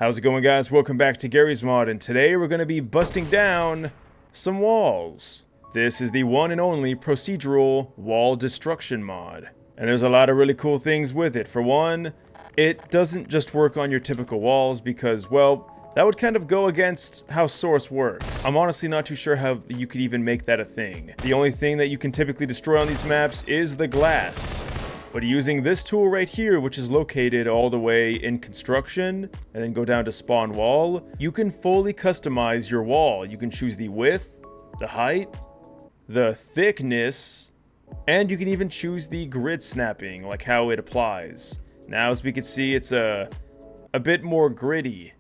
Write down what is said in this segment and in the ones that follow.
How's it going, guys? Welcome back to Garry's Mod, and today we're going to be busting down some walls. This is the one and only procedural wall destruction mod. And there's a lot of really cool things with it. For one, it doesn't just work on your typical walls because, well, that would kind of go against how Source works. I'm honestly not too sure how you could even make that a thing. The only thing that you can typically destroy on these maps is the glass. But using this tool right here, which is located all the way in construction, and then go down to spawn wall, you can fully customize your wall. You can choose the width, the height, the thickness, and you can even choose the grid snapping, like how it applies. Now, as we can see, it's a bit more gritty.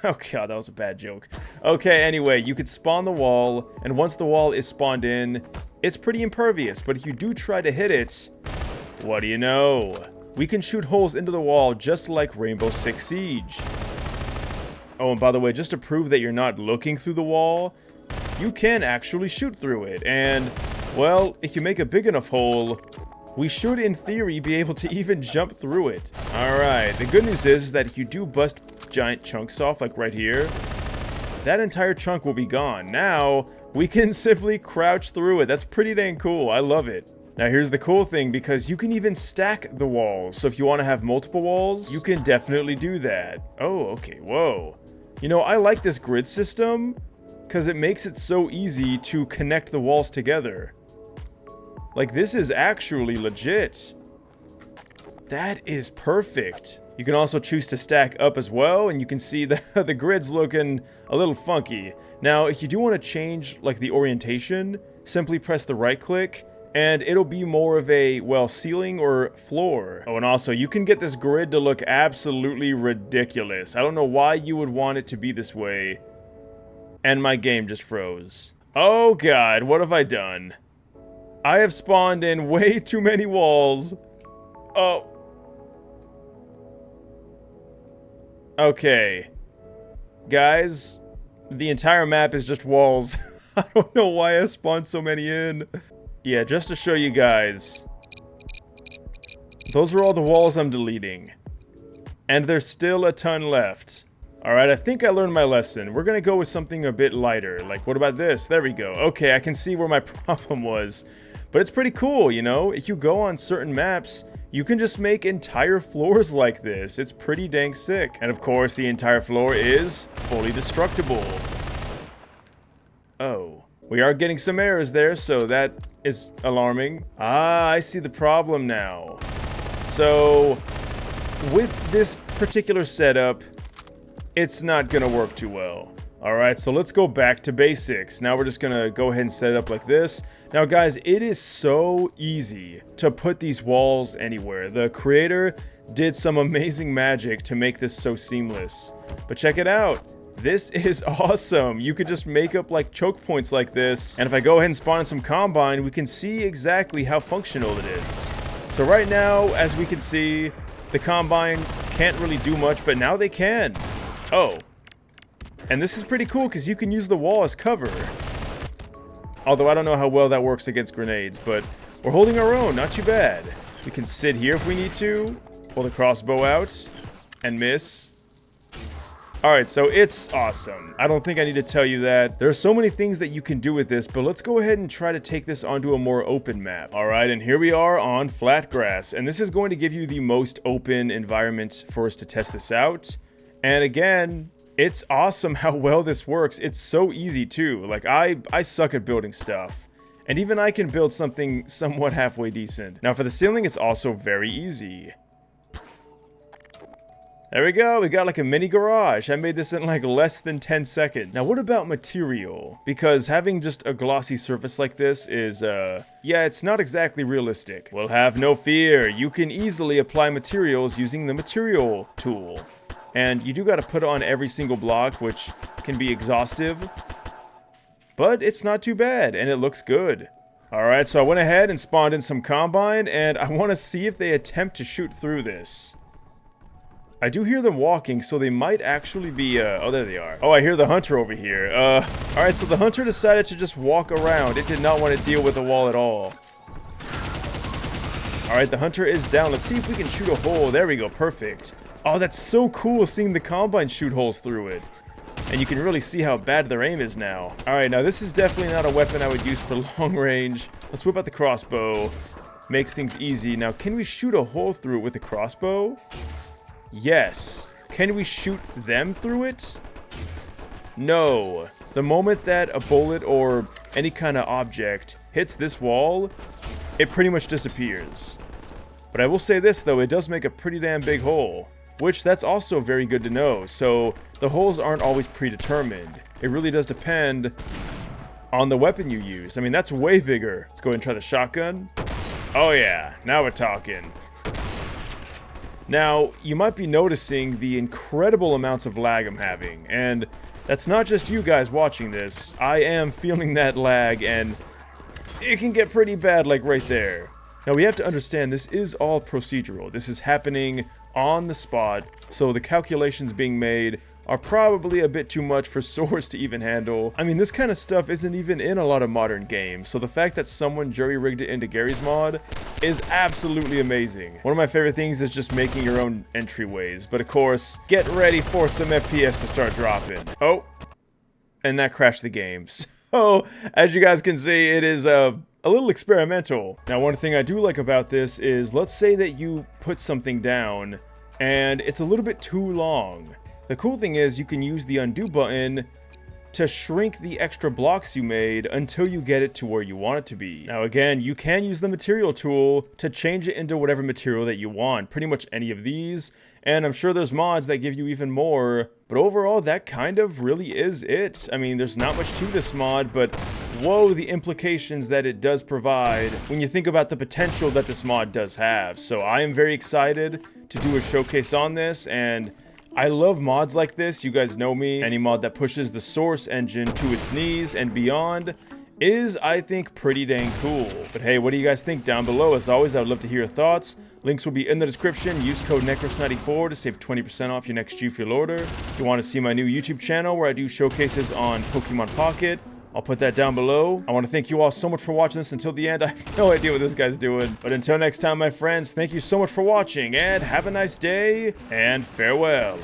Oh god, that was a bad joke. Okay, anyway, you could spawn the wall, and once the wall is spawned in, it's pretty impervious, but if you do try to hit it, what do you know? We can shoot holes into the wall just like Rainbow Six Siege. Oh, and by the way, just to prove that you're not looking through the wall, you can actually shoot through it. And, well, if you make a big enough hole, we should, in theory, be able to even jump through it. Alright, the good news is that if you do bust giant chunks off, like right here, that entire chunk will be gone. Now, we can simply crouch through it. That's pretty dang cool. I love it. Now here's the cool thing, because you can even stack the walls. So if you want to have multiple walls, you can definitely do that. Oh, okay, whoa. You know, I like this grid system because it makes it so easy to connect the walls together. Like, this is actually legit. That is perfect. You can also choose to stack up as well, and you can see that the grid's looking a little funky. Now, if you do want to change, like, the orientation, simply press the right click, and it'll be more of a, well, ceiling or floor. Oh, and also, you can get this grid to look absolutely ridiculous. I don't know why you would want it to be this way. And my game just froze. Oh god, what have I done? I have spawned in way too many walls. Oh. Okay. Guys, the entire map is just walls. I don't know why I spawned so many in. Yeah, just to show you guys, those are all the walls I'm deleting. And there's still a ton left. Alright, I think I learned my lesson. We're gonna go with something a bit lighter. Like, what about this? There we go. Okay, I can see where my problem was. But it's pretty cool, you know? If you go on certain maps, you can just make entire floors like this. It's pretty dang sick. And of course, the entire floor is fully destructible. Oh. We are getting some errors there, so that is alarming. Ah, I see the problem now. So, with this particular setup, it's not gonna work too well. Alright, so let's go back to basics. Now we're just gonna go ahead and set it up like this. Now guys, it is so easy to put these walls anywhere. The creator did some amazing magic to make this so seamless. But check it out. This is awesome. You could just make up like choke points like this. And if I go ahead and spawn in some combine, we can see exactly how functional it is. So right now, as we can see, the combine can't really do much, but now they can. Oh. And this is pretty cool because you can use the wall as cover. Although I don't know how well that works against grenades, but we're holding our own, not too bad. We can sit here if we need to, pull the crossbow out, and miss. Alright, so it's awesome. I don't think I need to tell you that. There are so many things that you can do with this, but let's go ahead and try to take this onto a more open map. Alright, and here we are on flat grass, and this is going to give you the most open environment for us to test this out. And again, it's awesome how well this works. It's so easy too. Like, I suck at building stuff. And even I can build something somewhat halfway decent. Now for the ceiling, it's also very easy. There we go, we got like a mini garage. I made this in like less than 10 seconds. Now what about material? Because having just a glossy surface like this is, yeah, it's not exactly realistic. Well, have no fear. You can easily apply materials using the material tool. And you do gotta put it on every single block, which can be exhaustive. But it's not too bad, and it looks good. Alright, so I went ahead and spawned in some combine, and I wanna see if they attempt to shoot through this. I do hear them walking, so they might actually be, oh, there they are. Oh, I hear the hunter over here. Alright, so the hunter decided to just walk around. It did not want to deal with the wall at all. Alright, the hunter is down. Let's see if we can shoot a hole. There we go, perfect. Oh, that's so cool seeing the Combine shoot holes through it. And you can really see how bad their aim is now. Alright, now this is definitely not a weapon I would use for long range. Let's whip out the crossbow. Makes things easy. Now, can we shoot a hole through it with the crossbow? Yes. Can we shoot them through it? No. The moment that a bullet or any kind of object hits this wall, it pretty much disappears. But I will say this, though, it does make a pretty damn big hole. Which, that's also very good to know. So, the holes aren't always predetermined. It really does depend on the weapon you use. I mean, that's way bigger. Let's go ahead and try the shotgun. Oh yeah, now we're talking. Now, you might be noticing the incredible amounts of lag I'm having. And that's not just you guys watching this. I am feeling that lag, and it can get pretty bad, like right there. Now, we have to understand this is all procedural. This is happening on the spot, so the calculations being made are probably a bit too much for Source to even handle. I mean, this kind of stuff isn't even in a lot of modern games, so the fact that someone jury-rigged it into Garry's mod is absolutely amazing. One of my favorite things is just making your own entryways, but of course, get ready for some FPS to start dropping. Oh, and that crashed the game. So, as you guys can see, it is a little experimental. Now, one thing I do like about this is, let's say that you put something down and it's a little bit too long. The cool thing is you can use the undo button to shrink the extra blocks you made until you get it to where you want it to be. Now again, you can use the material tool to change it into whatever material that you want, pretty much any of these, and I'm sure there's mods that give you even more, but overall that kind of really is it. I mean, there's not much to this mod, but whoa, the implications that it does provide when you think about the potential that this mod does have. So I am very excited to do a showcase on this, and I love mods like this. You guys know me. Any mod that pushes the Source engine to its knees and beyond is, I think, pretty dang cool. But hey, what do you guys think down below? As always, I would love to hear your thoughts. Links will be in the description. Use code Necros94 to save 20% off your next G Fuel order. If you want to see my new YouTube channel where I do showcases on Pokemon Pocket, I'll put that down below. I want to thank you all so much for watching this until the end. I have no idea what this guy's doing. But until next time, my friends, thank you so much for watching, and have a nice day, and farewell.